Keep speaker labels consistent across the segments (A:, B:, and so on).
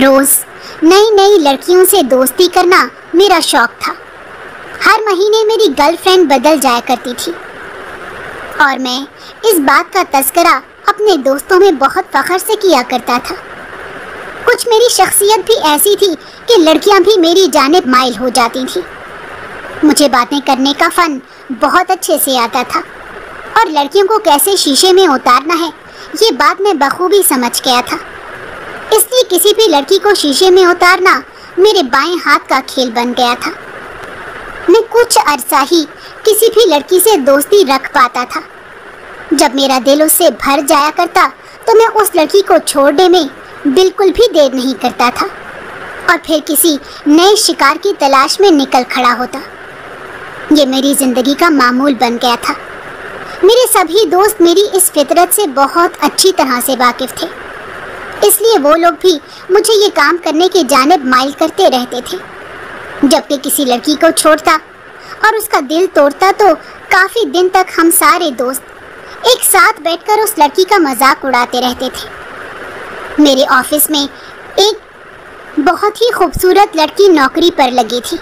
A: روز نئی نئی لڑکیوں سے دوستی کرنا میرا شوق تھا۔ ہر مہینے میری گرل فرینڈ بدل جایا کرتی تھی اور میں اس بات کا تذکرہ اپنے دوستوں میں بہت فخر سے کیا کرتا تھا۔ کچھ میری شخصیت بھی ایسی تھی کہ لڑکیاں بھی میری جانب مائل ہو جاتی تھیں۔ مجھے باتیں کرنے کا فن بہت اچھے سے آتا تھا اور لڑکیوں کو کیسے شیشے میں اتارنا ہے یہ بات میں بخوبی سمجھ گیا تھا۔ اس لیے کسی بھی لڑکی کو شیشے میں اتارنا میرے بائیں ہاتھ کا کھیل بن گیا تھا۔ میں کچھ عرصہ ہی کسی بھی لڑکی سے دوستی رکھ پاتا تھا۔ جب میرا دل اس سے بھر جایا کرتا تو میں اس لڑکی کو چھوڑنے میں بالکل بھی دیر نہیں کرتا تھا اور پھر کسی نئے شکار کی تلاش میں نکل کھڑا ہوتا۔ یہ میری زندگی کا معمول بن گیا تھا۔ میرے سبھی دوست میری اس فطرت سے بہت اچھی طرح سے واقف تھے، اس لیے وہ لوگ بھی مجھے یہ کام کرنے کی جانب مائل کرتے رہتے تھے۔ جب کہ کسی لڑکی کو چھوڑتا اور اس کا دل توڑتا تو کافی دن تک ہم سارے دوست ایک ساتھ بیٹھ کر اس لڑکی کا مذاق اڑاتے رہتے تھے۔ میرے آفس میں ایک بہت ہی خوبصورت لڑکی نوکری پر لگی تھی۔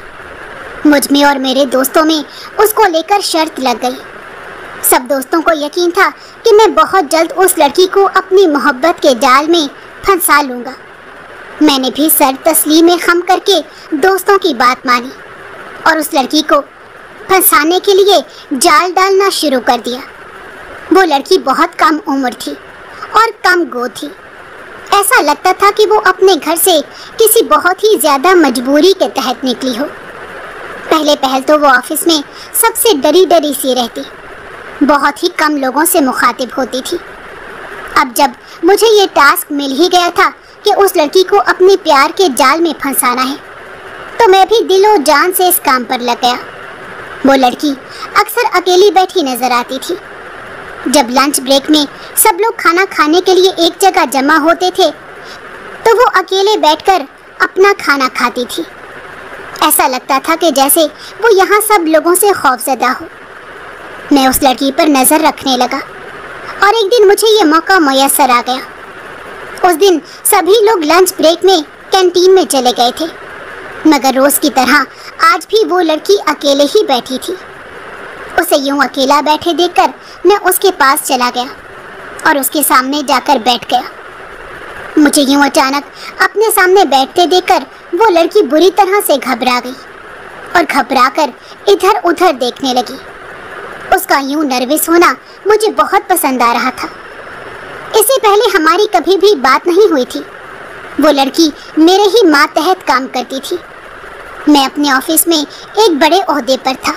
A: مجھ میں اور میرے دوستوں میں اس کو لے کر شرط لگ گئی۔ سب دوستوں کو یقین تھا کہ میں بہت جلد اس لڑکی کو اپنی محبت کے جال میں پھنسا لوں گا۔ میں نے بھی سر تسلیم خم کر کے دوستوں کی بات مانی اور اس لڑکی کو پھنسانے کے لیے جال ڈالنا شروع کر دیا۔ وہ لڑکی بہت کم عمر تھی اور کم گو تھی۔ ایسا لگتا تھا کہ وہ اپنے گھر سے کسی بہت ہی زیادہ مجبوری کے تحت نکلی ہو۔ پہلے پہل تو وہ آفس میں سب سے ڈری ڈری سی رہتی، بہت ہی کم لوگوں سے مخاطب ہوتی تھی۔ اب جب مجھے یہ ٹاسک مل ہی گیا تھا کہ اس لڑکی کو اپنے پیار کے جال میں پھنسانا ہے تو میں بھی دل و جان سے اس کام پر لگ گیا۔ وہ لڑکی اکثر اکیلی بیٹھی نظر آتی تھی۔ جب لنچ بریک میں سب لوگ کھانا کھانے کے لیے ایک جگہ جمع ہوتے تھے تو وہ اکیلے بیٹھ کر اپنا کھانا کھاتی تھی۔ ایسا لگتا تھا کہ جیسے وہ یہاں سب لوگوں سے خوفزدہ ہو۔ میں اس لڑکی پر نظر رکھنے لگا اور ایک دن مجھے یہ موقع میسر آ گیا۔ اس دن سبھی لوگ لنچ بریک میں کینٹین میں چلے گئے تھے، مگر روز کی طرح آج بھی وہ لڑکی اکیلے ہی بیٹھی تھی۔ اسے یوں اکیلا بیٹھے دیکھ کر میں اس کے پاس چلا گیا اور اس کے سامنے جا کر بیٹھ گیا۔ مجھے یوں اچانک اپنے سامنے بیٹھتے دیکھ کر وہ لڑکی بری طرح سے گھبرا گئی اور گھبرا کر ادھر ادھر دیکھنے لگی۔ اس کا یوں نروس ہونا مجھے بہت پسند آ رہا تھا۔ اس سے پہلے ہماری کبھی بھی بات نہیں ہوئی تھی۔ وہ لڑکی میرے ہی ماتحت کام کرتی تھی۔ میں اپنے آفس میں ایک بڑے عہدے پر تھا۔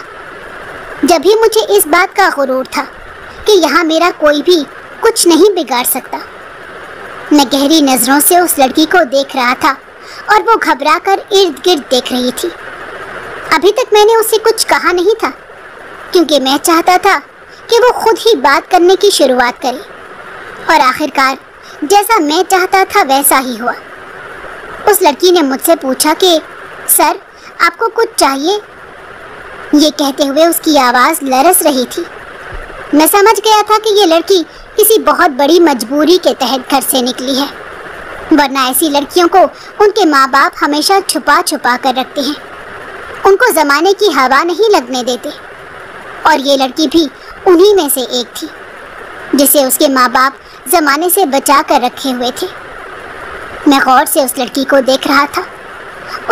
A: جب بھی مجھے اس بات کا غرور تھا کہ یہاں میرا کوئی بھی کچھ نہیں بگاڑ سکتا۔ میں گہری نظروں سے اس لڑکی کو دیکھ رہا تھا اور وہ گھبرا کر ارد گرد دیکھ رہی تھی۔ ابھی تک میں نے اسے کچھ کہا نہیں تھا کیونکہ میں چاہتا تھا کہ وہ خود ہی بات کرنے کی شروعات کرے، اور آخر کار جیسا میں چاہتا تھا ویسا ہی ہوا۔ اس لڑکی نے مجھ سے پوچھا کہ سر آپ کو کچھ چاہیے؟ یہ کہتے ہوئے اس کی آواز لرز رہی تھی۔ میں سمجھ گیا تھا کہ یہ لڑکی کسی بہت بڑی مجبوری کے تحت گھر سے نکلی ہے، ورنہ ایسی لڑکیوں کو ان کے ماں باپ ہمیشہ چھپا چھپا کر رکھتے ہیں، ان کو زمانے کی ہوا نہیں لگنے دیتے، اور یہ لڑکی بھی انہی میں سے ایک تھی جسے اس کے ماں باپ زمانے سے بچا کر رکھے ہوئے تھے۔ میں غور سے اس لڑکی کو دیکھ رہا تھا۔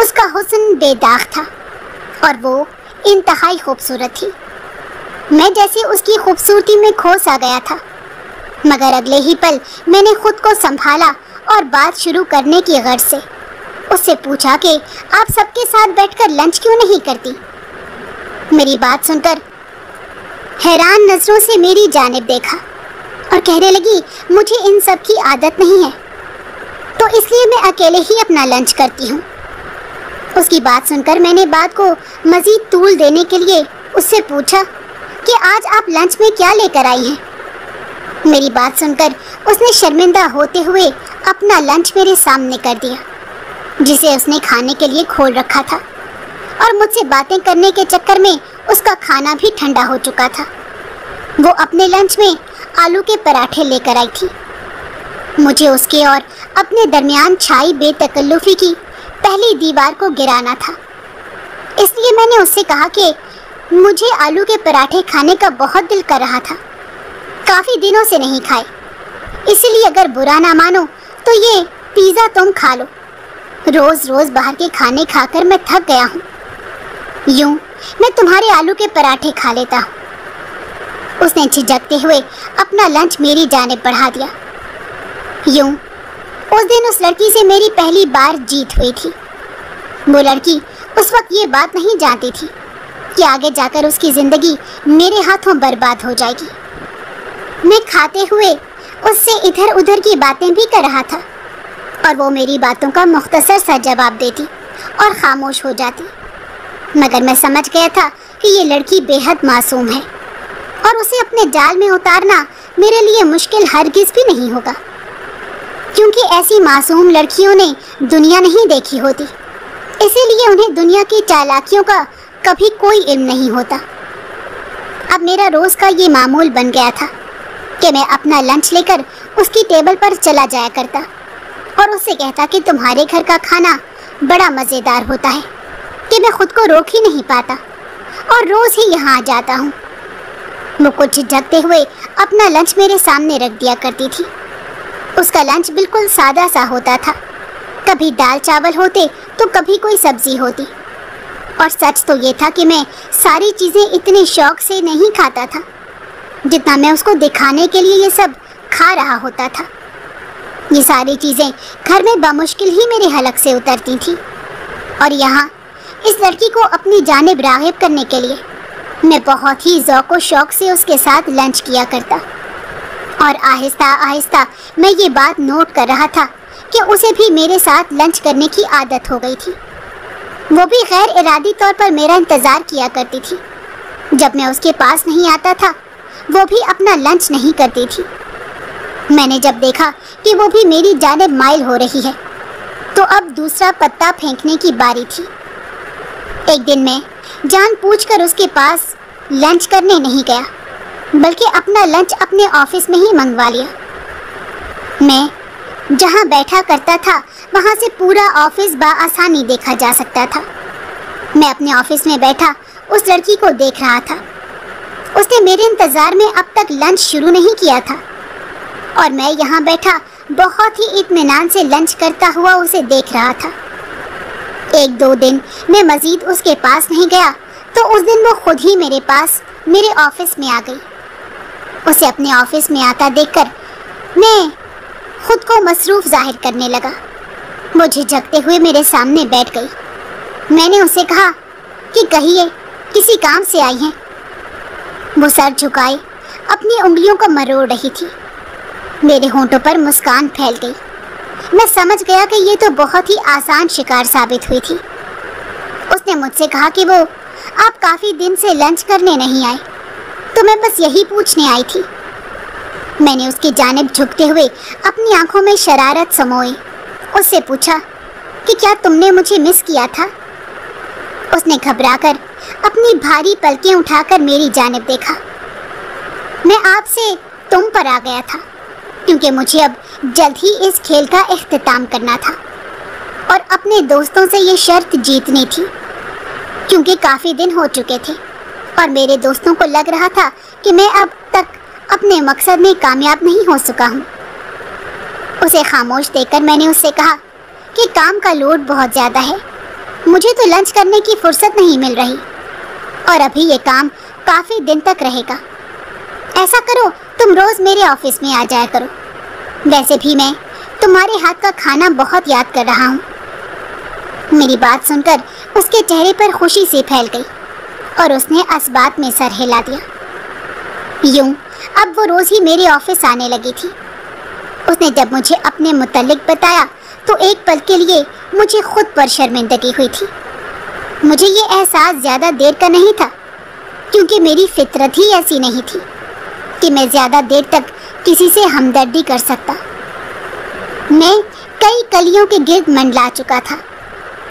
A: اس کا حسن بے داغ تھا اور وہ انتہائی خوبصورت تھی۔ میں جیسے اس کی خوبصورتی میں کھوس آ گیا تھا، مگر اگلے ہی پل میں نے خود کو سنبھالا اور بات شروع کرنے کی غرض سے اس سے پوچھا کہ آپ سب کے ساتھ بیٹھ کر لنچ کیوں نہیں کرتی؟ میری بات سن کر حیران نظروں سے میری جانب دیکھا اور کہنے لگی مجھے ان سب کی عادت نہیں ہے، تو اس لیے میں اکیلے ہی اپنا لنچ کرتی ہوں۔ اس کی بات سن کر میں نے بات کو مزید طول دینے کے لیے اس سے پوچھا کہ آج آپ لنچ میں کیا لے کر آئی ہیں؟ میری بات سن کر اس نے شرمندہ ہوتے ہوئے اپنا لنچ میرے سامنے کر دیا جسے اس نے کھانے کے لیے کھول رکھا تھا، اور مجھ سے باتیں کرنے کے چکر میں اس کا کھانا بھی ٹھنڈا ہو چکا تھا۔ وہ اپنے لنچ میں آلو کے پراٹھے لے کر آئی تھی۔ مجھے اس کے اور اپنے درمیان چھائی بے تکلفی کی پہلی دیوار کو گرانا تھا۔ اس لیے میں نے اس سے کہا کہ مجھے آلو کے پراٹھے کھانے کا بہت دل کر رہا تھا، کافی دنوں سے نہیں کھائے، اسی لیے اگر برا نہ مانو تو یہ پیزا تم کھا لو۔ روز روز باہر کے کھانے کھا کر میں تھک گیا ہوں، یوں میں تمہارے آلو کے پراٹھے کھا لیتا ہوں۔ اس نے جھجکتے ہوئے اپنا لنچ میری جانب بڑھا دیا۔ یوں اس دن اس لڑکی سے میری پہلی بار جیت ہوئی تھی۔ وہ لڑکی اس وقت یہ بات نہیں جانتی تھی کہ آگے جا کر اس کی زندگی میرے ہاتھوں برباد ہو جائے گی۔ میں کھاتے ہوئے اس سے ادھر ادھر کی باتیں بھی کر رہا تھا اور وہ میری باتوں کا مختصر سا جواب دیتی اور خاموش ہو جاتی، مگر میں سمجھ گیا تھا کہ یہ لڑکی بے حد معصوم ہے اور اسے اپنے جال میں اتارنا میرے لیے مشکل ہرگز بھی نہیں ہوگا، کیونکہ ایسی معصوم لڑکیوں نے دنیا نہیں دیکھی ہوتی، اسی لیے انہیں دنیا کی چالاکیوں کا کبھی کوئی علم نہیں ہوتا۔ اب میرا روز کا یہ معمول بن گیا تھا کہ میں اپنا لنچ لے کر اس کی ٹیبل پر چلا جایا کرتا اور اس سے کہتا کہ تمہارے گھر کا کھانا بڑا مزیدار ہوتا ہے کہ میں خود کو روک ہی نہیں پاتا اور روز ہی یہاں آ جاتا ہوں۔ وہ کچھ جھجکتے ہوئے اپنا لنچ میرے سامنے رکھ دیا کرتی تھی۔ اس کا لنچ بالکل سادہ سا ہوتا تھا، کبھی دال چاول ہوتے تو کبھی کوئی سبزی ہوتی، اور سچ تو یہ تھا کہ میں ساری چیزیں اتنے شوق سے نہیں کھاتا تھا جتنا میں اس کو دکھانے کے لیے یہ سب کھا رہا ہوتا تھا۔ یہ ساری چیزیں گھر میں بمشکل ہی میرے حلق سے اترتی تھیں، اور یہاں اس لڑکی کو اپنی جانب راغب کرنے کے لیے میں بہت ہی ذوق و شوق سے اس کے ساتھ لنچ کیا کرتا، اور آہستہ آہستہ میں یہ بات نوٹ کر رہا تھا کہ اسے بھی میرے ساتھ لنچ کرنے کی عادت ہو گئی تھی۔ وہ بھی غیر ارادی طور پر میرا انتظار کیا کرتی تھی۔ جب میں اس کے پاس نہیں آتا تھا وہ بھی اپنا لنچ نہیں کرتی تھی۔ میں نے جب دیکھا کہ وہ بھی میری جانب مائل ہو رہی ہے تو اب دوسرا پتا پھینکنے کی باری تھی۔ ایک دن میں جان پوچھ کر اس کے پاس لنچ کرنے نہیں گیا، بلکہ اپنا لنچ اپنے آفس میں ہی منگوا لیا۔ میں جہاں بیٹھا کرتا تھا وہاں سے پورا آفس بآسانی دیکھا جا سکتا تھا۔ میں اپنے آفس میں بیٹھا اس لڑکی کو دیکھ رہا تھا۔ اس نے میرے انتظار میں اب تک لنچ شروع نہیں کیا تھا، اور میں یہاں بیٹھا بہت ہی اطمینان سے لنچ کرتا ہوا اسے دیکھ رہا تھا۔ ایک دو دن میں مزید اس کے پاس نہیں گیا تو اس دن وہ خود ہی میرے پاس میرے آفس میں آ گئی۔ اسے اپنے آفس میں آتا دیکھ کر میں خود کو مصروف ظاہر کرنے لگا۔ وہ جھجکتے ہوئے میرے سامنے بیٹھ گئی۔ میں نے اسے کہا کہ کہیے کسی کام سے آئی ہیں؟ وہ سر جھکائے اپنی انگلیوں کو مروڑ رہی تھی۔ میرے ہونٹوں پر مسکان پھیل گئی۔ میں سمجھ گیا کہ یہ تو بہت ہی آسان شکار ثابت ہوئی تھی۔ اس نے مجھ سے کہا کہ وہ آپ کافی دن سے لنچ کرنے نہیں آئے، تو میں بس یہی پوچھنے آئی تھی۔ میں نے اس کی جانب جھکتے ہوئے اپنی آنکھوں میں شرارت سموئی اس سے پوچھا کہ کیا تم نے مجھے مس کیا تھا؟ اس نے گھبرا کر اپنی بھاری پلکیں اٹھا کر میری جانب دیکھا۔ میں آپ سے تم پر آ گیا تھا کیونکہ مجھے اب جلد ہی اس کھیل کا اختتام کرنا تھا اور اپنے دوستوں سے یہ شرط جیتنی تھی، کیونکہ کافی دن ہو چکے تھے اور میرے دوستوں کو لگ رہا تھا کہ میں اب تک اپنے مقصد میں کامیاب نہیں ہو سکا ہوں۔ اسے خاموش دیکھ کر میں نے اس سے کہا کہ کام کا لوڈ بہت زیادہ ہے، مجھے تو لنچ کرنے کی فرصت نہیں مل رہی، اور ابھی یہ کام کافی دن تک رہے گا۔ ایسا کرو تم روز میرے آفس میں آ جایا کرو، ویسے بھی میں تمہارے ہاتھ کا کھانا بہت یاد کر رہا ہوں۔ میری بات سن کر اس کے چہرے پر خوشی سی پھیل گئی اور اس نے اس بات میں سر ہلا دیا۔ یوں اب وہ روز ہی میرے آفس آنے لگی تھی۔ اس نے جب مجھے اپنے متعلق بتایا تو ایک پل کے لیے مجھے خود پر شرمندگی ہوئی تھی۔ مجھے یہ احساس زیادہ دیر کا نہیں تھا، کیونکہ میری فطرت ہی ایسی نہیں تھی کہ میں زیادہ دیر تک کسی سے ہمدردی کر سکتا۔ میں کئی کلیوں کے گرد منڈلا چکا تھا،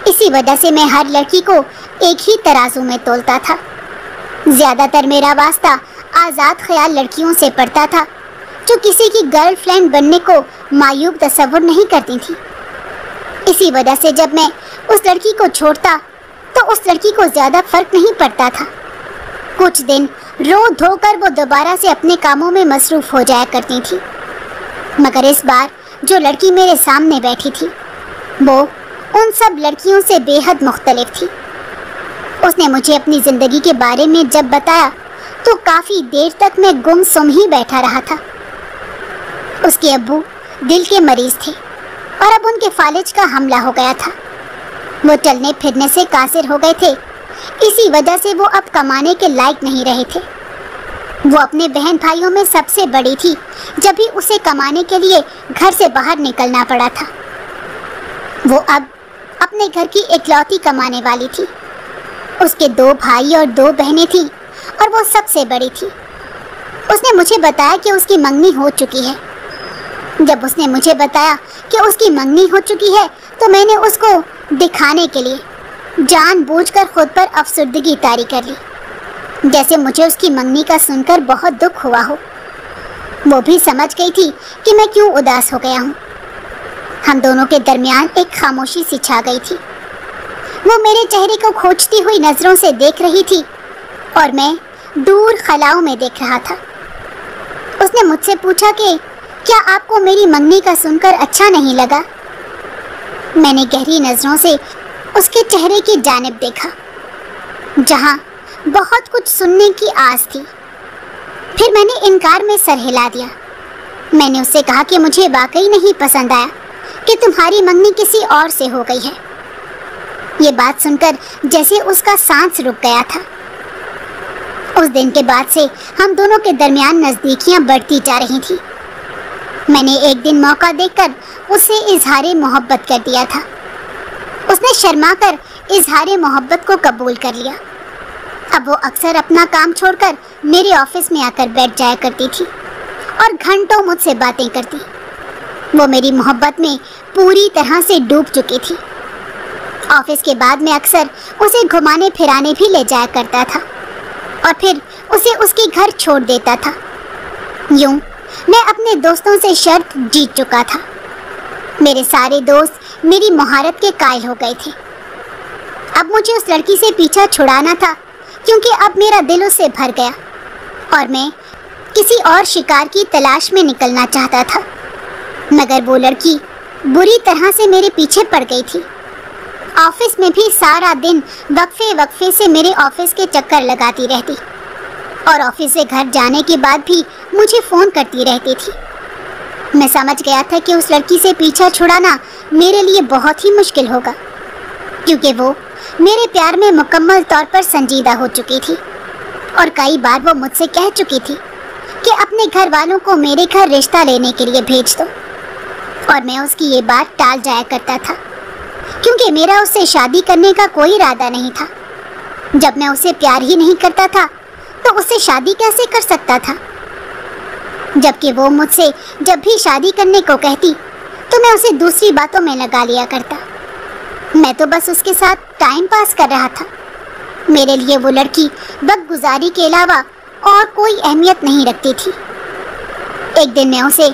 A: اسی وجہ سے میں ہر لڑکی کو ایک ہی ترازو میں تولتا تھا۔ زیادہ تر میرا واسطہ آزاد خیال لڑکیوں سے پڑتا تھا جو کسی کی گرل فرینڈ بننے کو मायूब तसव्वुर नहीं करती थी। इसी वजह से जब मैं उस लड़की को छोड़ता तो उस लड़की को ज़्यादा फर्क नहीं पड़ता था। कुछ दिन रो धोकर वो दोबारा से अपने कामों में मसरूफ़ हो जाया करती थी। मगर इस बार जो लड़की मेरे सामने बैठी थी वो उन सब लड़कियों से बेहद मुख्तलिफ थी। उसने मुझे अपनी ज़िंदगी के बारे में जब बताया तो काफ़ी देर तक मैं गुमसुम ही बैठा रहा था। उसके अब्बू दिल के मरीज़ थे और अब उनके फालिज का हमला हो गया था। वो चलने फिरने से कासिर हो गए थे। इसी वजह से वो अब कमाने के लायक नहीं रहे थे। वो अपने बहन भाइयों में सबसे बड़ी थी, जब भी उसे कमाने के लिए घर से बाहर निकलना पड़ा था। वो अब अपने घर की इकलौती कमाने वाली थी। उसके 2 भाई और 2 बहनें थीं और वो सबसे बड़ी थी। उसने मुझे बताया कि उसकी मंगनी हो चुकी है। जब उसने मुझे बताया कि उसकी मंगनी हो चुकी है तो मैंने उसको दिखाने के लिए जानबूझकर खुद पर अफसुर्दगी तारी कर ली, जैसे मुझे उसकी मंगनी का सुनकर बहुत दुख हुआ हो। वो भी समझ गई थी कि मैं क्यों उदास हो गया हूँ। हम दोनों के दरमियान एक खामोशी सी छा गई थी। वो मेरे चेहरे को खोजती हुई नज़रों से देख रही थी और मैं दूर खलाओं में देख रहा था। उसने मुझसे पूछा कि क्या आपको मेरी मंगनी का सुनकर अच्छा नहीं लगा? मैंने गहरी नज़रों से उसके चेहरे की जानिब देखा, जहाँ बहुत कुछ सुनने की आस थी। फिर मैंने इनकार में सर हिला दिया। मैंने उससे कहा कि मुझे वाकई नहीं पसंद आया कि तुम्हारी मंगनी किसी और से हो गई है। ये बात सुनकर जैसे उसका सांस रुक गया था। उस दिन के बाद से हम दोनों के दरमियान नज़दीकियां बढ़ती जा रही थी। मैंने एक दिन मौका देखकर उससे इजहारे मोहब्बत कर दिया था। उसने शर्मा कर इजहारे मोहब्बत को कबूल कर लिया। अब वो अक्सर अपना काम छोड़कर मेरे ऑफिस में आकर बैठ जाया करती थी और घंटों मुझसे बातें करती। वो मेरी मोहब्बत में पूरी तरह से डूब चुकी थी। ऑफिस के बाद मैं अक्सर उसे घुमाने फिराने भी ले जाया करता था और फिर उसे उसके घर छोड़ देता था। यूं मैं अपने दोस्तों से शर्त जीत चुका था। मेरे सारे दोस्त मेरी महारत के कायल हो गए थे। अब मुझे उस लड़की से पीछा छुड़ाना था, क्योंकि अब मेरा दिल उससे भर गया और मैं किसी और शिकार की तलाश में निकलना चाहता था। मगर वो लड़की बुरी तरह से मेरे पीछे पड़ गई थी। ऑफिस में भी सारा दिन वक्फे वक्फे से मेरे ऑफिस के चक्कर लगाती रहती और ऑफिस से घर जाने के बाद भी मुझे फ़ोन करती रहती थी। मैं समझ गया था कि उस लड़की से पीछा छुड़ाना मेरे लिए बहुत ही मुश्किल होगा, क्योंकि वो मेरे प्यार में मुकम्मल तौर पर संजीदा हो चुकी थी और कई बार वो मुझसे कह चुकी थी कि अपने घर वालों को मेरे घर रिश्ता लेने के लिए भेज दो, और मैं उसकी ये बात टाल जाया करता था, क्योंकि मेरा उससे शादी करने का कोई इरादा नहीं था। जब मैं उसे प्यार ही नहीं करता था तो उससे शादी कैसे कर सकता था? जबकि वो मुझसे जब भी शादी करने को कहती तो मैं उसे दूसरी बातों में लगा लिया करता। मैं तो बस उसके साथ टाइम पास कर रहा था। मेरे लिए वो लड़की वक्त गुजारी के अलावा और कोई अहमियत नहीं रखती थी। एक दिन मैं उसे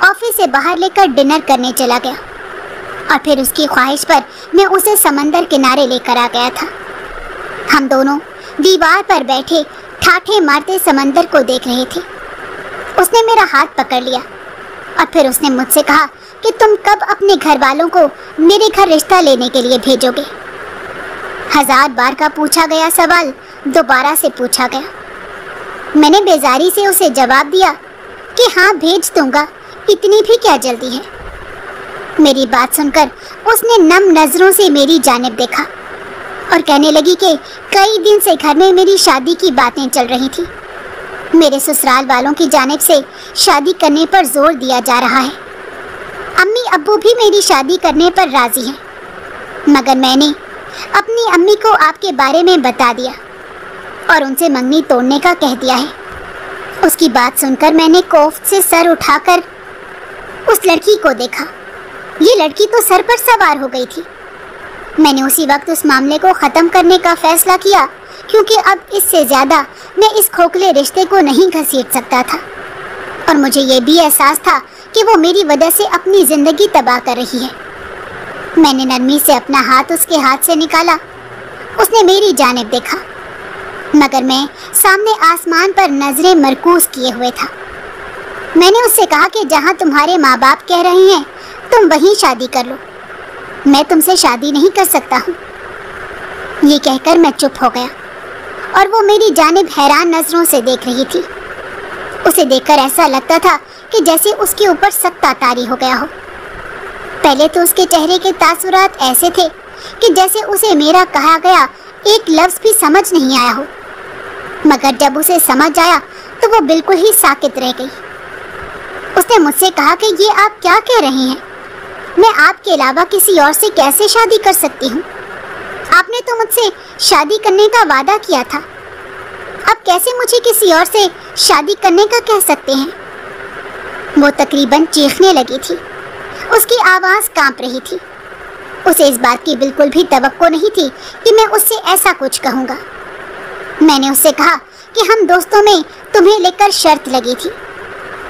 A: ऑफिस से बाहर लेकर डिनर करने चला गया और फिर उसकी ख्वाहिश पर मैं उसे समंदर किनारे लेकर आ गया था। हम दोनों दीवार पर बैठे ठाठे मारते समंदर को देख रहे थे। उसने मेरा हाथ पकड़ लिया और फिर उसने मुझसे कहा कि तुम कब अपने घर वालों को मेरे घर रिश्ता लेने के लिए भेजोगे? 1000 बार का पूछा गया सवाल दोबारा से पूछा गया। मैंने बेजारी से उसे जवाब दिया कि हाँ, भेज दूंगा, इतनी भी क्या जल्दी है। मेरी बात सुनकर उसने नम नज़रों से मेरी जानिब देखा और कहने लगी कि कई दिन से घर में मेरी शादी की बातें चल रही थी। मेरे ससुराल वालों की जानिब से शादी करने पर जोर दिया जा रहा है। अम्मी अब्बू भी मेरी शादी करने पर राज़ी हैं, मगर मैंने अपनी अम्मी को आपके बारे में बता दिया और उनसे मंगनी तोड़ने का कह दिया है। उसकी बात सुनकर मैंने कोफ्त से सर उठाकर उस लड़की को देखा। ये लड़की तो सर पर सवार हो गई थी। मैंने उसी वक्त उस मामले को ख़त्म करने का फैसला किया, क्योंकि अब इससे ज़्यादा मैं इस खोखले रिश्ते को नहीं घसीट सकता था। और मुझे ये भी एहसास था कि वो मेरी वजह से अपनी जिंदगी तबाह कर रही है। मैंने नरमी से अपना हाथ उसके हाथ से निकाला। उसने मेरी जानिब देखा, मगर मैं सामने आसमान पर नजरें मरकूज किए हुए था। मैंने उससे कहा कि जहाँ तुम्हारे माँ बाप कह रहे हैं तुम वहीं शादी कर लो, मैं तुमसे शादी नहीं कर सकता हूँ। ये कहकर मैं चुप हो गया और वो मेरी जानिब हैरान नजरों से देख रही थी। उसे देखकर ऐसा लगता था कि जैसे उसके ऊपर सख्त तारी हो गया हो। पहले तो उसके चेहरे के तासुरात ऐसे थे कि जैसे उसे मेरा कहा गया एक लफ्ज भी समझ नहीं आया हो, मगर जब उसे समझ आया तो वो बिल्कुल ही साकित रह गई। उसने मुझसे कहा कि ये आप क्या कह रहे हैं, मैं आपके अलावा किसी और से कैसे शादी कर सकती हूँ? आपने तो मुझसे शादी करने का वादा किया था, अब कैसे मुझे किसी और से शादी करने का कह सकते हैं? वो तकरीबन चीखने लगी थी, उसकी आवाज़ कांप रही थी। उसे इस बात की बिल्कुल भी तवक्को नहीं थी कि मैं उससे ऐसा कुछ कहूँगा। मैंने उससे कहा कि हम दोस्तों में तुम्हें लेकर शर्त लगी थी।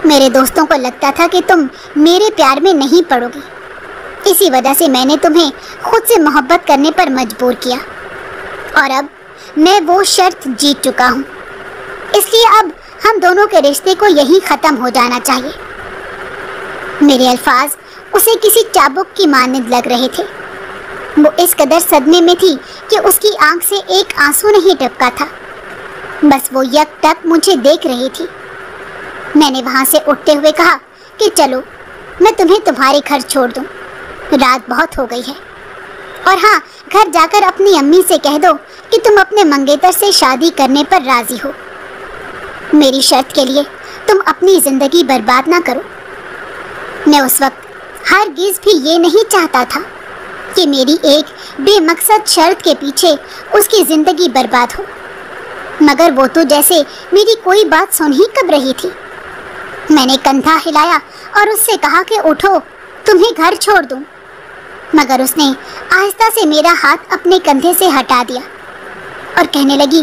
A: मेरे दोस्तों को लगता था कि तुम मेरे प्यार में नहीं पड़ोगी, इसी वजह से मैंने तुम्हें खुद से मोहब्बत करने पर मजबूर किया और अब मैं वो शर्त जीत चुका हूँ, इसलिए अब हम दोनों के रिश्ते को यहीं ख़त्म हो जाना चाहिए। मेरे अल्फाज उसे किसी चाबुक की मानद लग रहे थे। वो इस कदर सदमे में थी कि उसकी आंख से एक आंसू नहीं टपका था, बस वो यकटक मुझे देख रही थी। मैंने वहाँ से उठते हुए कहा कि चलो मैं तुम्हें तुम्हारे घर छोड़ दूँ, रात बहुत हो गई है। और हाँ, घर जाकर अपनी अम्मी से कह दो कि तुम अपने मंगेतर से शादी करने पर राजी हो। मेरी शर्त के लिए तुम अपनी ज़िंदगी बर्बाद ना करो। मैं उस वक्त हरगिज़ भी ये नहीं चाहता था कि मेरी एक बेमकसद शर्त के पीछे उसकी ज़िंदगी बर्बाद हो, मगर वो तो जैसे मेरी कोई बात सुन ही कब रही थी। मैंने कंधा हिलाया और उससे कहा कि उठो, तुम्हें घर छोड़ दूँ, मगर उसने आहिस्ता से मेरा हाथ अपने कंधे से हटा दिया और कहने लगी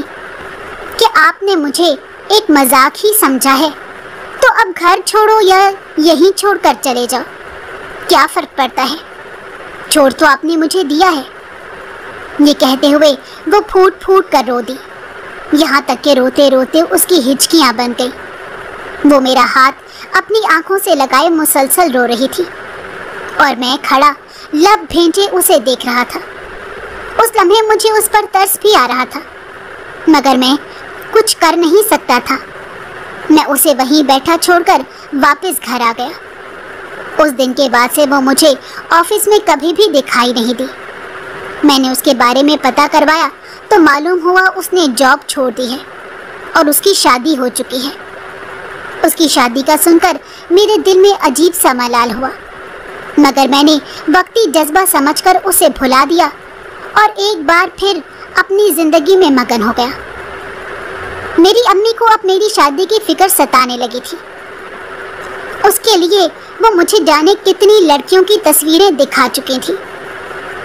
A: कि आपने मुझे एक मजाक ही समझा है, तो अब घर छोड़ो या यहीं छोड़कर चले जाओ, क्या फ़र्क पड़ता है, छोड़ तो आपने मुझे दिया है। ये कहते हुए वो फूट फूट कर रो दी, यहाँ तक कि रोते रोते उसकी हिचकियाँ बन गई। वो मेरा हाथ अपनी आंखों से लगाए मुसलसल रो रही थी और मैं खड़ा लब भेंटे उसे देख रहा था। उस लम्हे मुझे उस पर तरस भी आ रहा था, मगर मैं कुछ कर नहीं सकता था। मैं उसे वहीं बैठा छोड़कर वापस घर आ गया। उस दिन के बाद से वो मुझे ऑफिस में कभी भी दिखाई नहीं दी। मैंने उसके बारे में पता करवाया तो मालूम हुआ उसने जॉब छोड़ दी है और उसकी शादी हो चुकी है। उसकी शादी का सुनकर मेरे दिल में अजीब सा मलाल हुआ, मगर मैंने वक्ती जज्बा समझकर उसे भुला दिया और एक बार फिर अपनी ज़िंदगी में मगन हो गया। मेरी अम्मी को अब मेरी शादी की फिक्र सताने लगी थी। उसके लिए वो मुझे जाने कितनी लड़कियों की तस्वीरें दिखा चुकी थी,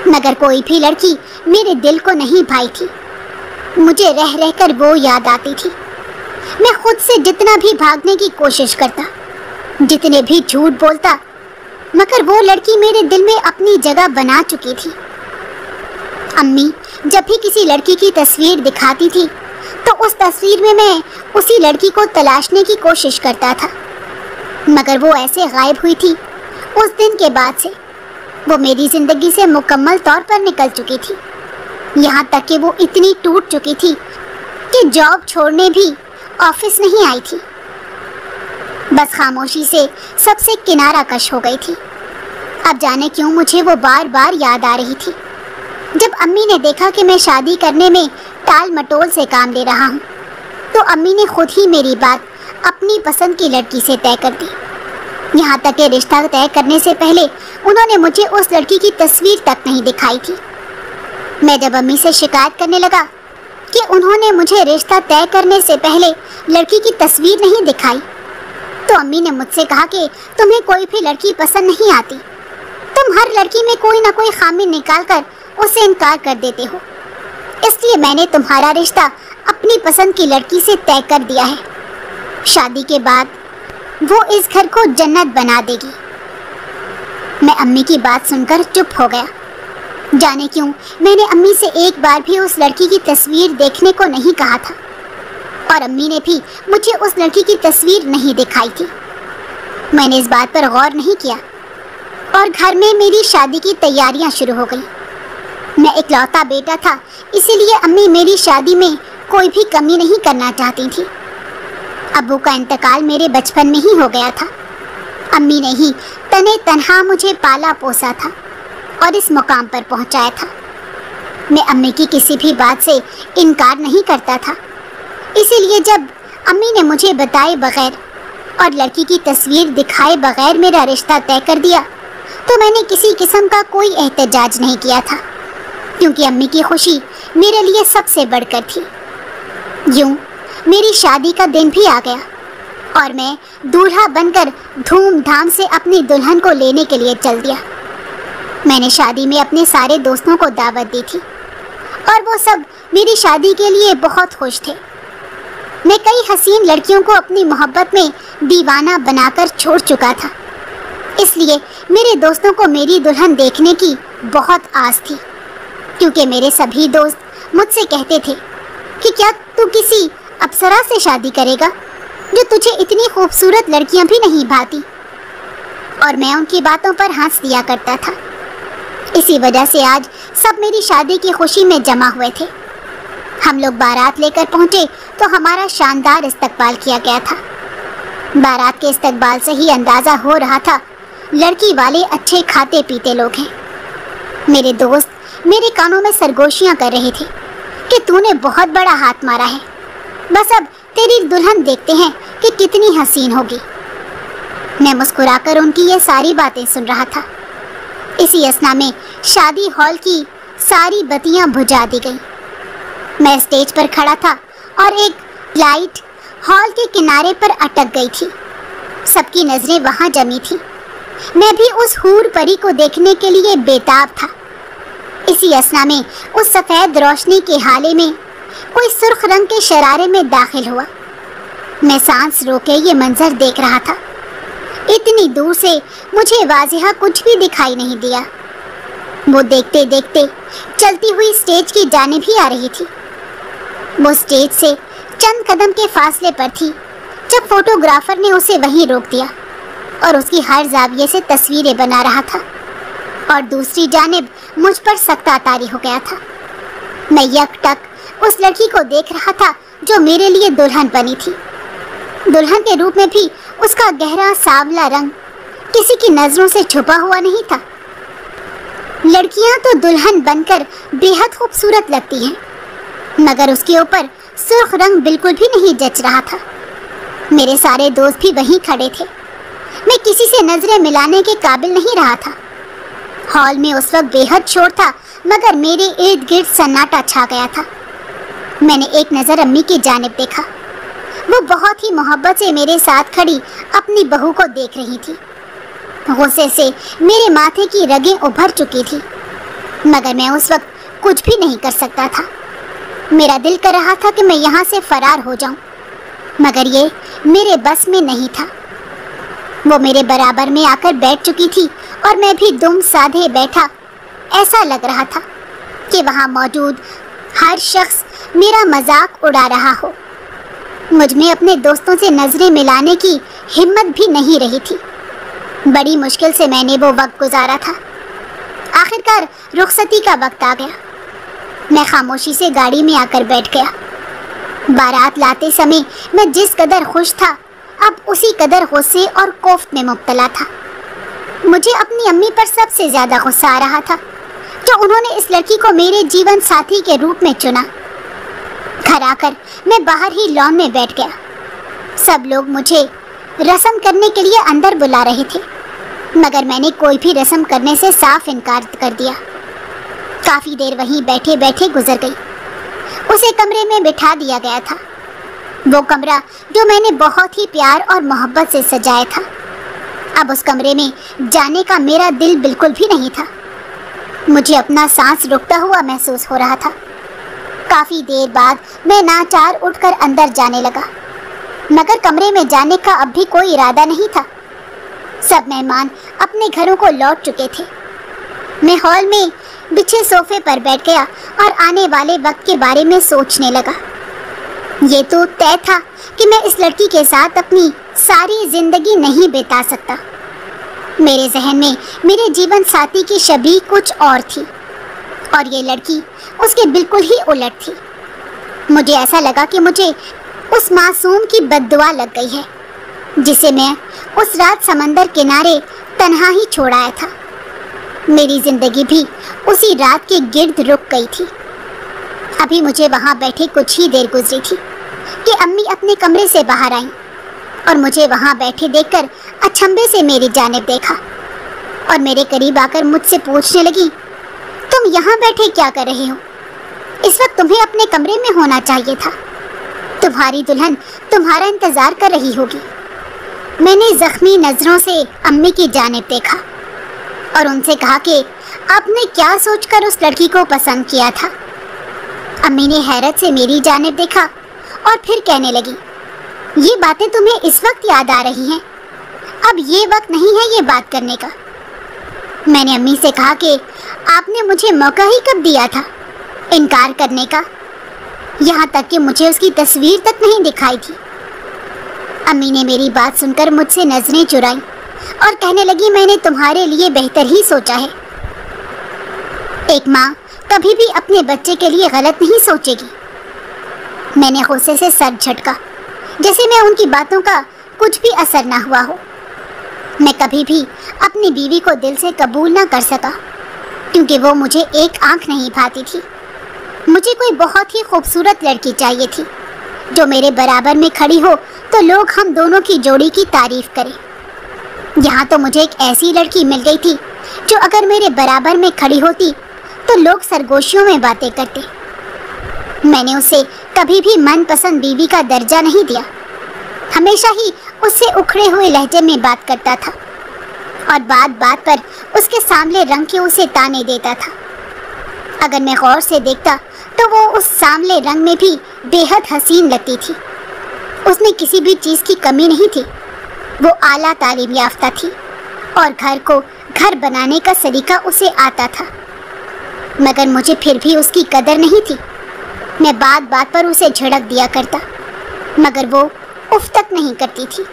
A: मगर कोई भी लड़की मेरे दिल को नहीं भाई थी। मुझे रह रहकर वो याद आती थी। मैं खुद से जितना भी भागने की कोशिश करता, जितने भी झूठ बोलता, मगर वो लड़की मेरे दिल में अपनी जगह बना चुकी थी। अम्मी जब भी किसी लड़की की तस्वीर दिखाती थी तो उस तस्वीर में मैं उसी लड़की को तलाशने की कोशिश करता था, मगर वो ऐसे गायब हुई थी। उस दिन के बाद से वो मेरी ज़िंदगी से मुकम्मल तौर पर निकल चुकी थी, यहाँ तक कि वो इतनी टूट चुकी थी कि जॉब छोड़ने भी ऑफिस नहीं आई थी। बस खामोशी से सबसे किनारा कश हो गई थी। अब जाने क्यों मुझे वो बार बार याद आ रही थी। जब अम्मी ने देखा कि मैं शादी करने में टाल मटोल से काम ले रहा हूँ, तो अम्मी ने खुद ही मेरी बात अपनी पसंद की लड़की से तय कर दी। यहाँ तक कि रिश्ता तय करने से पहले उन्होंने मुझे उस लड़की की तस्वीर तक नहीं दिखाई थी। मैं जब अम्मी से शिकायत करने लगा कि उन्होंने मुझे रिश्ता तय करने से पहले लड़की की तस्वीर नहीं दिखाई, तो अम्मी ने मुझसे कहा कि तुम्हें कोई भी लड़की पसंद नहीं आती, तुम हर लड़की में कोई ना कोई खामी निकाल कर उससे इनकार कर देते हो, इसलिए मैंने तुम्हारा रिश्ता अपनी पसंद की लड़की से तय कर दिया है। शादी के बाद वो इस घर को जन्नत बना देगी। मैं अम्मी की बात सुनकर चुप हो गया। जाने क्यों मैंने अम्मी से एक बार भी उस लड़की की तस्वीर देखने को नहीं कहा था, और अम्मी ने भी मुझे उस लड़की की तस्वीर नहीं दिखाई थी। मैंने इस बात पर गौर नहीं किया और घर में मेरी शादी की तैयारियां शुरू हो गई। मैं इकलौता बेटा था, इसीलिए अम्मी मेरी शादी में कोई भी कमी नहीं करना चाहती थी। अब्बू का इंतकाल मेरे बचपन में ही हो गया था। अम्मी ने ही तने तनहा मुझे पाला पोसा था और इस मुकाम पर पहुंचाया था। मैं अम्मी की किसी भी बात से इनकार नहीं करता था, इसीलिए जब अम्मी ने मुझे बताए बगैर और लड़की की तस्वीर दिखाए बगैर मेरा रिश्ता तय कर दिया, तो मैंने किसी किस्म का कोई एहतजाज नहीं किया था, क्योंकि अम्मी की खुशी मेरे लिए सबसे बढ़कर थी। यूं मेरी शादी का दिन भी आ गया और मैं दूल्हा बनकर धूमधाम से अपनी दुल्हन को लेने के लिए चल दिया। मैंने शादी में अपने सारे दोस्तों को दावत दी थी और वो सब मेरी शादी के लिए बहुत खुश थे। मैं कई हसीन लड़कियों को अपनी मोहब्बत में दीवाना बनाकर छोड़ चुका था, इसलिए मेरे दोस्तों को मेरी दुल्हन देखने की बहुत आस थी, क्योंकि मेरे सभी दोस्त मुझसे कहते थे कि क्या तू किसी अप्सरा से शादी करेगा जो तुझे इतनी खूबसूरत लड़कियां भी नहीं भाती, और मैं उनकी बातों पर हंस दिया करता था। इसी वजह से आज सब मेरी शादी की खुशी में जमा हुए थे। हम लोग बारात लेकर पहुंचे तो हमारा शानदार इस्तकबाल किया गया था। बारात के इस्तकबाल से ही अंदाज़ा हो रहा था लड़की वाले अच्छे खाते पीते लोग हैं। मेरे दोस्त मेरे कानों में सरगोशियां कर रहे थे कि तूने बहुत बड़ा हाथ मारा है, बस अब तेरी दुल्हन देखते हैं कि कितनी हसीन होगी। मैं मुस्कुराकर उनकी ये सारी बातें सुन रहा था। इसी असना में शादी हॉल की सारी बत्तियां बुझा दी गई। मैं स्टेज पर खड़ा था और एक लाइट हॉल के किनारे पर अटक गई थी। सबकी नजरें वहां जमी थी। मैं भी उस हूर परी को देखने के लिए बेताब था। इसी असना में उस सफ़ेद रोशनी के हाले में कोई सुर्ख रंग के शरारे में दाखिल हुआ। मैं सांस रोके ये मंजर देख रहा था। इतनी दूर से मुझे वाज़िहा कुछ भी दिखाई नहीं दिया। वो देखते देखते चलती हुई स्टेज की जानिब ही आ रही थी। वो स्टेज से चंद कदम के फासले पर थी जब फोटोग्राफर ने उसे वहीं रोक दिया और उसकी हर जाविये से तस्वीरें बना रहा था, और दूसरी जानिब मुझ पर सख्ता तारी हो गया था। मैं यकटक उस लड़की को देख रहा था जो मेरे लिए दुल्हन बनी थी। दुल्हन के रूप में भी उसका गहरा सांवला रंग किसी की नजरों से छुपा हुआ नहीं था। लड़कियां तो दुल्हन बनकर बेहद खूबसूरत लगती हैं, मगर उसके ऊपर सुर्ख रंग बिल्कुल भी नहीं जच रहा था। मेरे सारे दोस्त भी वहीं खड़े थे। मैं किसी से नजरें मिलाने के काबिल नहीं रहा था। हॉल में उस वक्त बेहद शोर था, मगर मेरे इर्द गिर्द सन्नाटा छा गया था। मैंने एक नज़र अम्मी की जानिब देखा। वो बहुत ही मोहब्बत से मेरे साथ खड़ी अपनी बहू को देख रही थी। गुस्से से मेरे माथे की रगें उभर चुकी थी, मगर मैं उस वक्त कुछ भी नहीं कर सकता था। मेरा दिल कर रहा था कि मैं यहाँ से फरार हो जाऊं, मगर ये मेरे बस में नहीं था। वो मेरे बराबर में आकर बैठ चुकी थी और मैं भी दुम साधे बैठा। ऐसा लग रहा था कि वहाँ मौजूद हर शख्स मेरा मजाक उड़ा रहा हो। मुझ में अपने दोस्तों से नजरें मिलाने की हिम्मत भी नहीं रही थी। बड़ी मुश्किल से मैंने वो वक्त गुजारा था। आखिरकार रुखसती का वक्त आ गया। मैं खामोशी से गाड़ी में आकर बैठ गया। बारात लाते समय मैं जिस कदर खुश था, अब उसी कदर गुस्से और कोफ्त में मुब्तला था। मुझे अपनी अम्मी पर सबसे ज़्यादा गुस्सा आ रहा था जो उन्होंने इस लड़की को मेरे जीवन साथी के रूप में चुना। घर आकर मैं बाहर ही लॉन में बैठ गया। सब लोग मुझे रस्म करने के लिए अंदर बुला रहे थे, मगर मैंने कोई भी रस्म करने से साफ इनकार कर दिया। काफ़ी देर वहीं बैठे बैठे गुजर गई। उसे कमरे में बिठा दिया गया था, वो कमरा जो मैंने बहुत ही प्यार और मोहब्बत से सजाया था। अब उस कमरे में जाने का मेरा दिल बिल्कुल भी नहीं था। मुझे अपना सांस रुकता हुआ महसूस हो रहा था। काफ़ी देर बाद मैं नाचार उठकर अंदर जाने लगा। मगर कमरे में जाने का अब भी कोई इरादा नहीं था। सब मेहमान अपने घरों को लौट चुके थे। मैं हॉल में बिछे सोफे पर बैठ गया और आने वाले वक्त के बारे में सोचने लगा। ये तो तय था कि मैं इस लड़की के साथ अपनी सारी जिंदगी नहीं बिता सकता। मेरे जहन में मेरे जीवन साथी की शबीह कुछ और थी और ये लड़की उसके बिल्कुल ही उलट थी। मुझे ऐसा लगा कि मुझे उस मासूम की बद्दुआ लग गई है जिसे मैं उस रात समंदर किनारे तन्हा ही छोड़ आया था। मेरी जिंदगी भी उसी रात के गिर्द रुक गई थी। अभी मुझे वहाँ बैठे कुछ ही देर गुजरी थी कि अम्मी अपने कमरे से बाहर आईं और मुझे वहाँ बैठे देखकर अचंभे से मेरी जानिब देखा और मेरे करीब आकर मुझसे पूछने लगी, तुम यहाँ बैठे क्या कर रहे हो? इस वक्त तुम्हें अपने कमरे में होना चाहिए था। तुम्हारी दुल्हन तुम्हारा इंतजार कर रही होगी। मैंने जख्मी नजरों से अम्मी की जानिब देखा और उनसे कहा कि आपने क्या सोचकर उस लड़की को पसंद किया था? अम्मी ने हैरत से मेरी जानिब देखा और फिर कहने लगी, ये बातें तुम्हें इस वक्त याद आ रही हैं? अब ये वक्त नहीं है ये बात करने का। मैंने अम्मी से कहा कि आपने मुझे मौका ही कब दिया था इनकार करने का? यहाँ तक कि मुझे उसकी तस्वीर तक नहीं दिखाई थी। अम्मी ने मेरी बात सुनकर मुझसे नजरें चुराई और कहने लगी, मैंने तुम्हारे लिए बेहतर ही सोचा है। एक माँ कभी भी अपने बच्चे के लिए गलत नहीं सोचेगी। मैंने गुस्से से सर झटका, जैसे मैं उनकी बातों का कुछ भी असर ना हुआ हो। मैं कभी भी अपनी बीवी को दिल से कबूल ना कर सका क्योंकि वो मुझे एक आंख नहीं भाती थी। मुझे कोई बहुत ही खूबसूरत लड़की चाहिए थी जो मेरे बराबर में खड़ी हो तो लोग हम दोनों की जोड़ी की तारीफ करें। यहाँ तो मुझे एक ऐसी लड़की मिल गई थी जो अगर मेरे बराबर में खड़ी होती तो लोग सरगोशियों में बातें करते। मैंने उसे कभी भी मनपसंद बीवी का दर्जा नहीं दिया। हमेशा ही उससे उखड़े हुए लहजे में बात करता था और बात बात पर उसके सांवले रंग के उसे ताने देता था। अगर मैं गौर से देखता तो वो उस सांवले रंग में भी बेहद हसीन लगती थी। उसमें किसी भी चीज़ की कमी नहीं थी। वो आला तालीम याफ्ता थी और घर को घर बनाने का सलीका उसे आता था, मगर मुझे फिर भी उसकी कदर नहीं थी। मैं बात बात पर उसे झड़क दिया करता मगर वो उफ तक नहीं करती थी।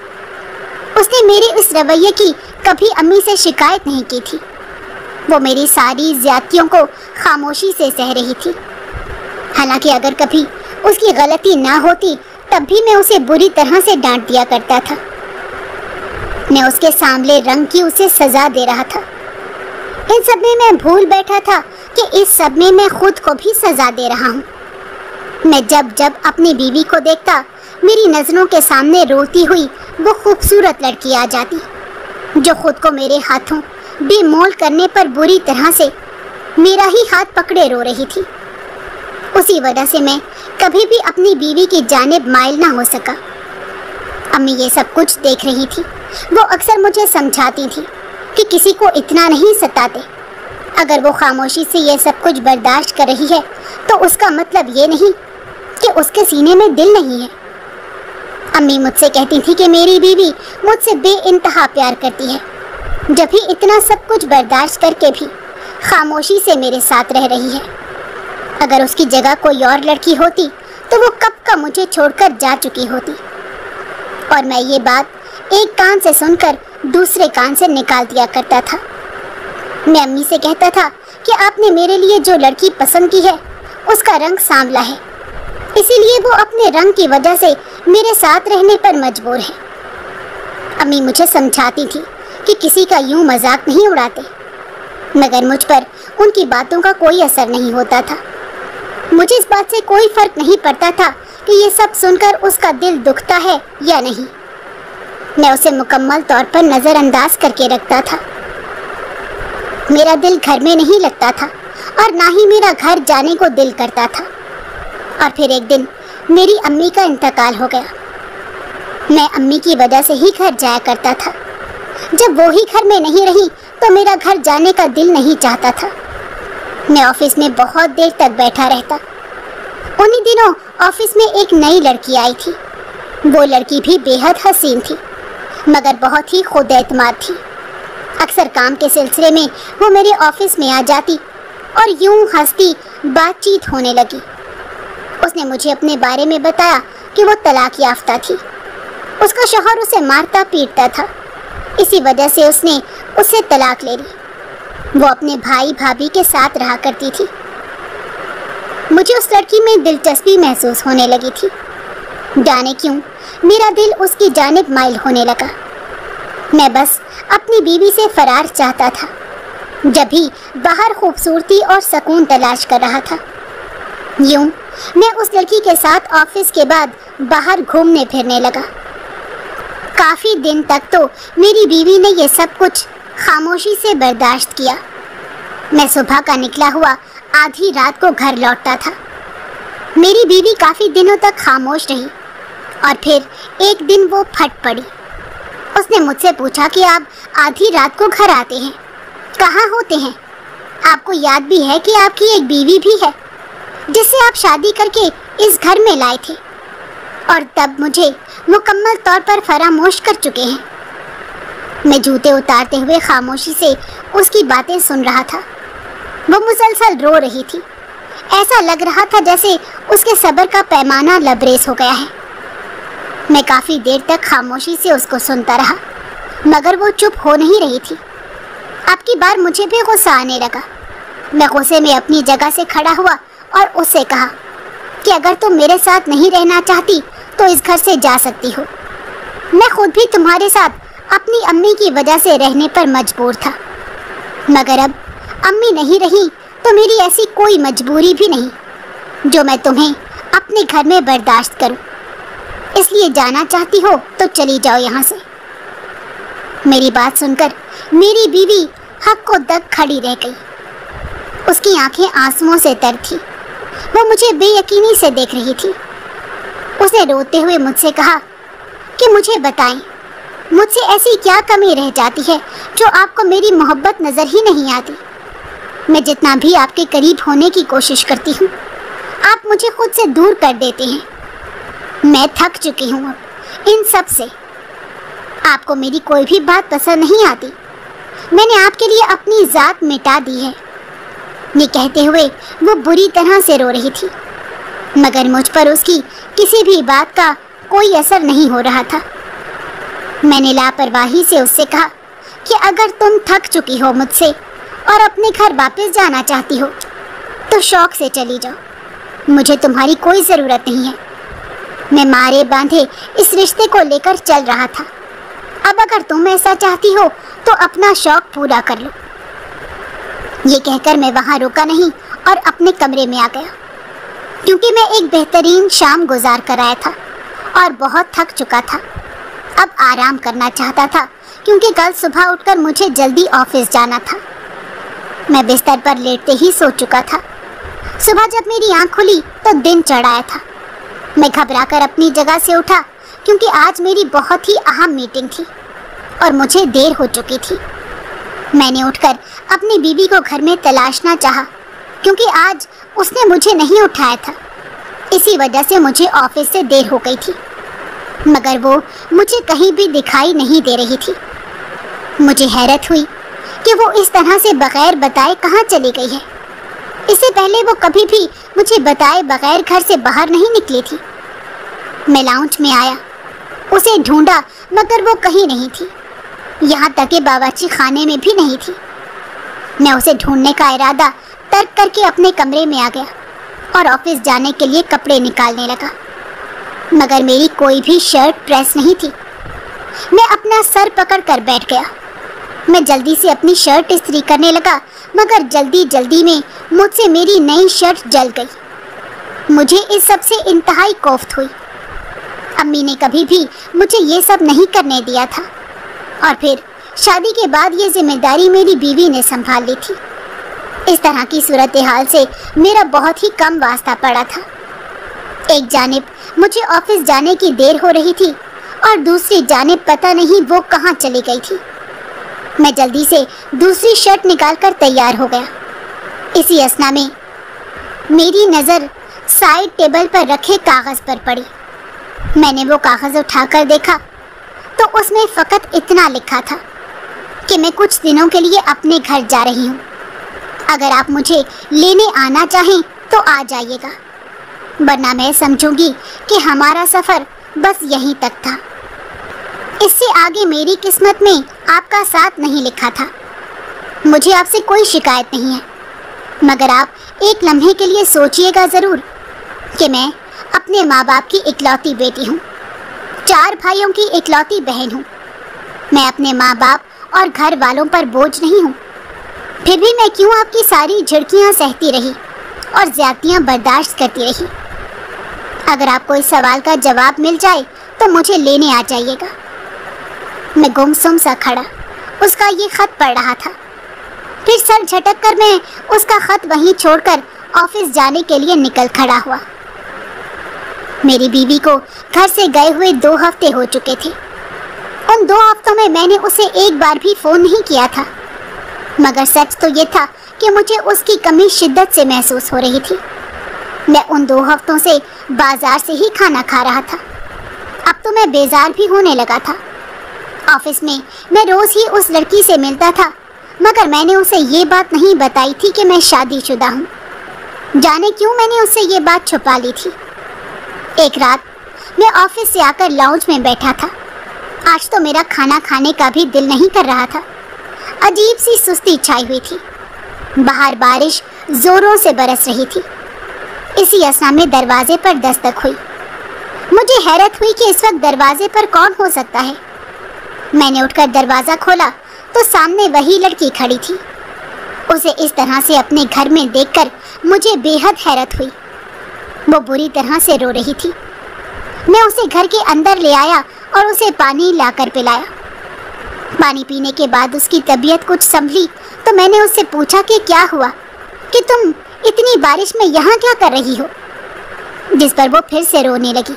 A: उसने मेरे इस रवैये की कभी अम्मी से शिकायत नहीं की थी। वो मेरी सारी ज़्यादतियों को खामोशी से सह रही थी। हालांकि अगर कभी उसकी गलती ना होती तब भी मैं उसे बुरी तरह से डांट दिया करता था। मैं उसके सांवले रंग की उसे सज़ा दे रहा था। इन सब में मैं भूल बैठा था कि इस सब में मैं खुद को भी सज़ा दे रहा हूँ। मैं जब जब अपनी बीवी को देखता मेरी नज़रों के सामने रोती हुई वो खूबसूरत लड़की आ जाती जो खुद को मेरे हाथों बेमोल करने पर बुरी तरह से मेरा ही हाथ पकड़े रो रही थी। उसी वजह से मैं कभी भी अपनी बीवी की जानिब माइल ना हो सका। अम्मी ये सब कुछ देख रही थी। वो अक्सर मुझे समझाती थी कि किसी को इतना नहीं सताते। अगर वो खामोशी से ये सब कुछ बर्दाश्त कर रही है तो उसका मतलब ये नहीं कि उसके सीने में दिल नहीं है। अम्मी मुझसे कहती थी कि मेरी बीवी मुझसे बेइंतहा प्यार करती है, जब भी इतना सब कुछ बर्दाश्त करके भी खामोशी से मेरे साथ रह रही है। अगर उसकी जगह कोई और लड़की होती तो वो कब का मुझे छोड़कर जा चुकी होती। और मैं ये बात एक कान से सुनकर दूसरे कान से निकाल दिया करता था। मैं अम्मी से कहता था कि आपने मेरे लिए जो लड़की पसंद की है उसका रंग सांवला है, इसीलिए वो अपने रंग की वजह से मेरे साथ रहने पर मजबूर है। अम्मी मुझे समझाती थी कि किसी का यूं मजाक नहीं उड़ाते, मगर मुझ पर उनकी बातों का कोई असर नहीं होता था। मुझे इस बात से कोई फर्क नहीं पड़ता था कि ये सब सुनकर उसका दिल दुखता है या नहीं। मैं उसे मुकम्मल तौर पर नज़रअंदाज करके रखता था। मेरा दिल घर में नहीं लगता था और ना ही मेरा घर जाने को दिल करता था। और फिर एक दिन मेरी अम्मी का इंतकाल हो गया। मैं अम्मी की वजह से ही घर जाया करता था। जब वो ही घर में नहीं रही तो मेरा घर जाने का दिल नहीं चाहता था। मैं ऑफिस में बहुत देर तक बैठा रहता। उन्हीं दिनों ऑफिस में एक नई लड़की आई थी। वो लड़की भी बेहद हसीन थी, मगर बहुत ही खुद एतमाद थी। अक्सर काम के सिलसिले में वो मेरे ऑफिस में आ जाती और यूं हंसती बातचीत होने लगी। उसने मुझे अपने बारे में बताया कि वो तलाक याफ्ता थी। उसका शौहर उसे मारता पीटता था, इसी वजह से उसने उससे तलाक ले ली। वो अपने भाई भाभी के साथ रहा करती थी। मुझे उस लड़की में दिलचस्पी महसूस होने लगी थी। जाने क्यों मेरा दिल उसकी जानिब माइल होने लगा। मैं बस अपनी बीवी से फरार चाहता था, जब भी बाहर खूबसूरती और सुकून तलाश कर रहा था। यूं मैं उस लड़की के साथ ऑफिस के बाद बाहर घूमने फिरने लगा। काफ़ी दिन तक तो मेरी बीवी ने ये सब कुछ खामोशी से बर्दाश्त किया। मैं सुबह का निकला हुआ आधी रात को घर लौटता था। मेरी बीवी काफ़ी दिनों तक खामोश रही और फिर एक दिन वो फट पड़ी। उसने मुझसे पूछा कि आप आधी रात को घर आते हैं, कहाँ होते हैं? आपको याद भी है कि आपकी एक बीवी भी है जिससे आप शादी करके इस घर में लाए थे और तब मुझे मुकम्मल तौर पर फरामोश कर चुके हैं। मैं जूते उतारते हुए खामोशी से उसकी बातें सुन रहा था। वो मुसलसल रो रही थी। ऐसा लग रहा था जैसे उसके सब्र का पैमाना लबरेज हो गया है। मैं काफ़ी देर तक खामोशी से उसको सुनता रहा, मगर वो चुप हो नहीं रही थी। अब की बार मुझे भी गुस्सा आने लगा। मैं गुस्से में अपनी जगह से खड़ा हुआ और उससे कहा कि अगर तुम मेरे साथ नहीं रहना चाहती तो इस घर से जा सकती हो। मैं खुद भी तुम्हारे साथ अपनी अम्मी की वजह से रहने पर मजबूर था, मगर अब अम्मी नहीं रही तो मेरी ऐसी कोई मजबूरी भी नहीं जो मैं तुम्हें अपने घर में बर्दाश्त करूं। इसलिए जाना चाहती हो तो चली जाओ यहाँ से। मेरी बात सुनकर मेरी बीवी हक को दक खड़ी रह गई। उसकी आंखें आंसुओं से तर थी। वो मुझे बेयकीनी से देख रही थी। उसने रोते हुए मुझसे कहा कि मुझे बताएं, मुझसे ऐसी क्या कमी रह जाती है जो आपको मेरी मोहब्बत नज़र ही नहीं आती। मैं जितना भी आपके करीब होने की कोशिश करती हूँ, आप मुझे खुद से दूर कर देते हैं। मैं थक चुकी हूँ अब इन सब से। आपको मेरी कोई भी बात पसंद नहीं आती। मैंने आपके लिए अपनी ज़ात मिटा दी है। ये कहते हुए वो बुरी तरह से रो रही थी, मगर मुझ पर उसकी किसी भी बात का कोई असर नहीं हो रहा था। मैंने लापरवाही से उससे कहा कि अगर तुम थक चुकी हो मुझसे और अपने घर वापस जाना चाहती हो तो शौक से चली जाओ। मुझे तुम्हारी कोई ज़रूरत नहीं है। मैं मारे बांधे इस रिश्ते को लेकर चल रहा था। अब अगर तुम ऐसा चाहती हो तो अपना शौक पूरा कर लो। ये कहकर मैं वहाँ रुका नहीं और अपने कमरे में आ गया, क्योंकि मैं एक बेहतरीन शाम गुजार कर आया था और बहुत थक चुका था। अब आराम करना चाहता था, क्योंकि कल सुबह उठकर मुझे जल्दी ऑफिस जाना था। मैं बिस्तर पर लेटते ही सो चुका था। सुबह जब मेरी आँख खुली तो दिन चढ़ आया था। मैं घबराकर अपनी जगह से उठा, क्योंकि आज मेरी बहुत ही अहम मीटिंग थी और मुझे देर हो चुकी थी। मैंने उठकर अपनी बीवी को घर में तलाशना चाहा, क्योंकि आज उसने मुझे नहीं उठाया था। इसी वजह से मुझे ऑफिस से देर हो गई थी, मगर वो मुझे कहीं भी दिखाई नहीं दे रही थी। मुझे हैरत हुई कि वो इस तरह से बगैर बताए कहाँ चली गई है। इससे पहले वो कभी भी मुझे बताए बगैर घर से बाहर नहीं निकली थी। मैं लाउंज में आया, उसे ढूंढा, मगर वो कहीं नहीं थी। यहाँ तक कि बावर्ची खाने में भी नहीं थी। मैं उसे ढूंढने का इरादा तर्क करके अपने कमरे में आ गया और ऑफिस जाने के लिए कपड़े निकालने लगा, मगर मेरी कोई भी शर्ट प्रेस नहीं थी। मैं अपना सर पकड़ कर बैठ गया। मैं जल्दी से अपनी शर्ट इस्त्री करने लगा, मगर जल्दी जल्दी में मुझसे मेरी नई शर्ट जल गई। मुझे इस सब से इंतहाई कोफ्त हुई। अम्मी ने कभी भी मुझे ये सब नहीं करने दिया था, और फिर शादी के बाद ये जिम्मेदारी मेरी बीवी ने संभाल ली थी। इस तरह की सूरत हाल से मेरा बहुत ही कम वास्ता पड़ा था। एक जानिब मुझे ऑफिस जाने की देर हो रही थी और दूसरी जानिब पता नहीं वो कहाँ चली गई थी। मैं जल्दी से दूसरी शर्ट निकालकर तैयार हो गया। इसी असना में मेरी नज़र साइड टेबल पर रखे कागज़ पर पड़ी। मैंने वो कागज उठाकर देखा तो उसमें फकत इतना लिखा था कि मैं कुछ दिनों के लिए अपने घर जा रही हूँ। अगर आप मुझे लेने आना चाहें तो आ जाइएगा, वरना मैं समझूंगी कि हमारा सफ़र बस यहीं तक था। इससे आगे मेरी किस्मत में आपका साथ नहीं लिखा था। मुझे आपसे कोई शिकायत नहीं है, मगर आप एक लम्हे के लिए सोचिएगा ज़रूर कि मैं अपने माँ बाप की इकलौती बेटी हूँ, 4 भाइयों की इकलौती बहन हूँ। मैं अपने माँ बाप और घर वालों पर बोझ नहीं हूँ। फिर भी मैं क्यों आपकी सारी झिड़कियाँ सहती रही और ज़्यादतियाँ बर्दाश्त करती रही। अगर आपको इस सवाल का जवाब मिल जाए तो मुझे लेने आ जाइएगा। मैं गुमसुम सा खड़ा उसका ये खत पढ़ रहा था। फिर सर झटक कर मैं उसका खत वहीं छोड़कर ऑफिस जाने के लिए निकल खड़ा हुआ। मेरी बीवी को घर से गए हुए 2 हफ्ते हो चुके थे। उन 2 हफ्तों में मैंने उसे एक बार भी फ़ोन नहीं किया था, मगर सच तो ये था कि मुझे उसकी कमी शिद्दत से महसूस हो रही थी। मैं उन 2 हफ्तों से बाजार से ही खाना खा रहा था। अब तो मैं बेजार भी होने लगा था। ऑफिस में मैं रोज़ ही उस लड़की से मिलता था, मगर मैंने उसे ये बात नहीं बताई थी कि मैं शादीशुदा हूँ। जाने क्यों मैंने उससे ये बात छुपा ली थी। एक रात मैं ऑफिस से आकर लाउंज में बैठा था। आज तो मेरा खाना खाने का भी दिल नहीं कर रहा था। अजीब सी सुस्ती छाई हुई थी। बाहर बारिश जोरों से बरस रही थी। इसी असना में दरवाजे पर दस्तक हुई। मुझे हैरत हुई कि इस वक्त दरवाजे पर कौन हो सकता है। मैंने उठकर दरवाज़ा खोला तो सामने वही लड़की खड़ी थी। उसे इस तरह से अपने घर में देखकर मुझे बेहद हैरत हुई। वो बुरी तरह से रो रही थी। मैं उसे घर के अंदर ले आया और उसे पानी लाकर पिलाया। पानी पीने के बाद उसकी तबीयत कुछ संभली तो मैंने उससे पूछा कि क्या हुआ, कि तुम इतनी बारिश में यहाँ क्या कर रही हो। जिस पर वो फिर से रोने लगी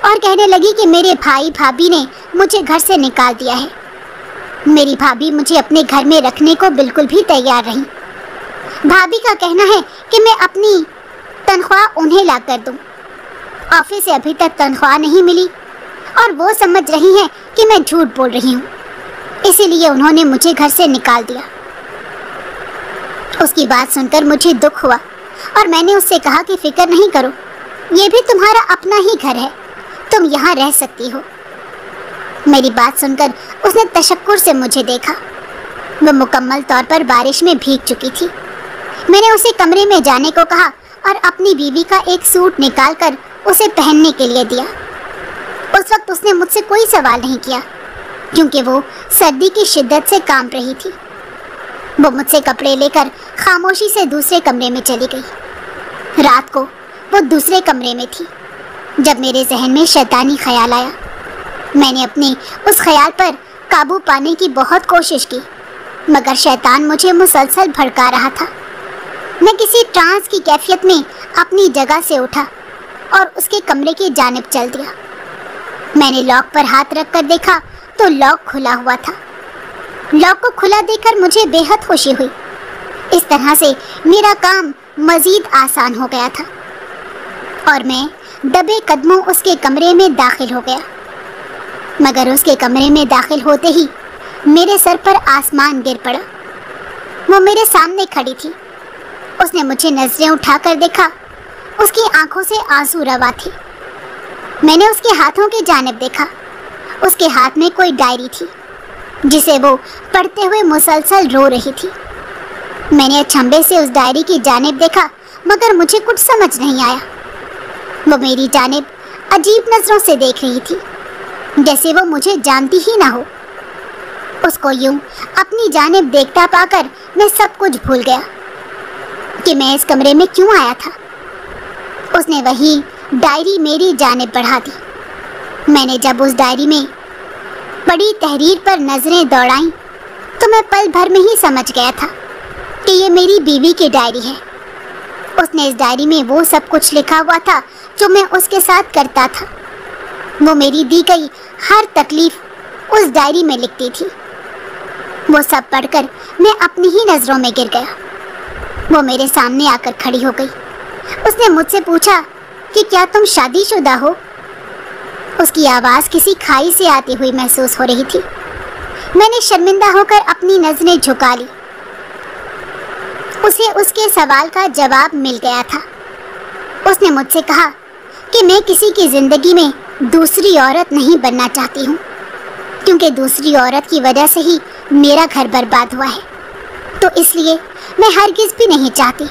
A: और कहने लगी कि मेरे भाई भाभी ने मुझे घर से निकाल दिया है। मेरी भाभी मुझे अपने घर में रखने को बिल्कुल भी तैयार नहीं। भाभी का कहना है कि मैं अपनी तनख्वाह उन्हें ला कर दूँ। ऑफिस से अभी तक तनख्वाह नहीं मिली और वो समझ रही हैं कि मैं झूठ बोल रही हूँ, इसीलिए उन्होंने मुझे घर से निकाल दिया। उसकी बात सुनकर मुझे दुख हुआ और मैंने उससे कहा कि फिक्र नहीं करो, ये भी तुम्हारा अपना ही घर है, तुम यहाँ रह सकती हो। मेरी बात सुनकर उसने तशक्कुर से मुझे देखा। वो मुकम्मल तौर पर बारिश में भीग चुकी थी। मैंने उसे कमरे में जाने को कहा और अपनी बीवी का एक सूट निकालकर उसे पहनने के लिए दिया। उस वक्त उसने मुझसे कोई सवाल नहीं किया, क्योंकि वो सर्दी की शिद्दत से कांप रही थी। वो मुझसे कपड़े लेकर खामोशी से दूसरे कमरे में चली गई। रात को वो दूसरे कमरे में थी जब मेरे जहन में शैतानी ख्याल आया। मैंने अपने उस ख्याल पर काबू पाने की बहुत कोशिश की, मगर शैतान मुझे मुसलसल भड़का रहा था। मैं किसी ट्रांस की कैफियत में अपनी जगह से उठा और उसके कमरे की जानिब चल दिया। मैंने लॉक पर हाथ रखकर देखा तो लॉक खुला हुआ था। लॉक को खुला देखकर मुझे बेहद खुशी हुई। इस तरह से मेरा काम मज़ीद आसान हो गया था और मैं दबे कदमों उसके कमरे में दाखिल हो गया। मगर उसके कमरे में दाखिल होते ही मेरे सर पर आसमान गिर पड़ा। वो मेरे सामने खड़ी थी। उसने मुझे नजरें उठाकर देखा। उसकी आंखों से आंसू रवा थे। मैंने उसके हाथों की जानिब देखा। उसके हाथ में कोई डायरी थी जिसे वो पढ़ते हुए मुसलसल रो रही थी। मैंने अचंभे से उस डायरी की जानिब देखा, मगर मुझे कुछ समझ नहीं आया। वो मेरी जानिब अजीब नज़रों से देख रही थी, जैसे वो मुझे जानती ही ना हो। उसको यूं अपनी जानिब देखता पाकर मैं सब कुछ भूल गया कि मैं इस कमरे में क्यों आया था। उसने वही डायरी मेरी जानिब बढ़ा दी। मैंने जब उस डायरी में पड़ी तहरीर पर नज़रें दौड़ाईं तो मैं पल भर में ही समझ गया था कि ये मेरी बीवी की डायरी है। उसने इस डायरी में वो सब कुछ लिखा हुआ था जो मैं उसके साथ करता था। वो मेरी दी गई हर तकलीफ उस डायरी में लिखती थी। वो सब पढ़कर मैं अपनी ही नज़रों में गिर गया। वो मेरे सामने आकर खड़ी हो गई। उसने मुझसे पूछा कि क्या तुम शादीशुदा हो? اس کی آواز کسی کھائی سے آتی ہوئی محسوس ہو رہی تھی۔ میں نے شرمندہ ہو کر اپنی نظریں جھکا لی۔ اسے اس کے سوال کا جواب مل گیا تھا۔ اس نے مجھ سے کہا کہ میں کسی کی زندگی میں دوسری عورت نہیں بننا چاہتی ہوں، کیونکہ دوسری عورت کی وجہ سے ہی میرا گھر برباد ہوا ہے، تو اس لیے میں ہرگز بھی نہیں چاہتی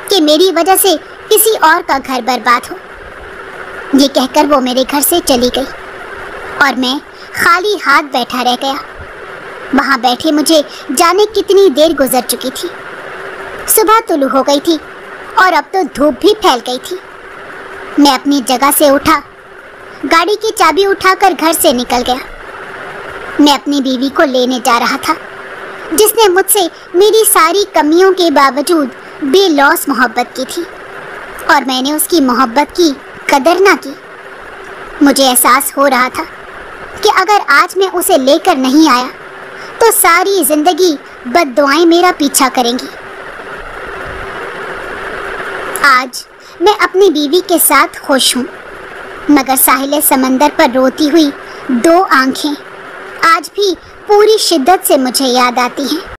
A: کہ میری وجہ سے کسی اور کا گھر برباد ہو۔ یہ کہہ کر وہ میرے گھر سے چلی گئی اور میں خالی ہاتھ بیٹھا رہ گیا۔ وہاں بیٹھے مجھے جانے کتنی دیر گزر چکی تھی۔ صبح طلوع ہو گئی تھی اور اب تو دھوپ بھی پھیل گئی تھی۔ میں اپنی جگہ سے اٹھا، گاڑی کی چابی اٹھا کر گھر سے نکل گیا۔ میں اپنی بیوی کو لینے جا رہا تھا، جس نے مجھ سے میری ساری کمیوں کے باوجود بے لوث محبت کی تھی، اور میں نے اس کی محبت کی قدر نہ کی۔ مجھے احساس ہو رہا تھا کہ اگر آج میں اسے لے کر نہیں آیا تو ساری زندگی بد دعائیں میرا پیچھا کریں گی۔ آج میں اپنی بیوی کے ساتھ خوش ہوں، مگر ساحل سمندر پر روتی ہوئی 2 آنکھیں آج بھی پوری شدت سے مجھے یاد آتی ہیں۔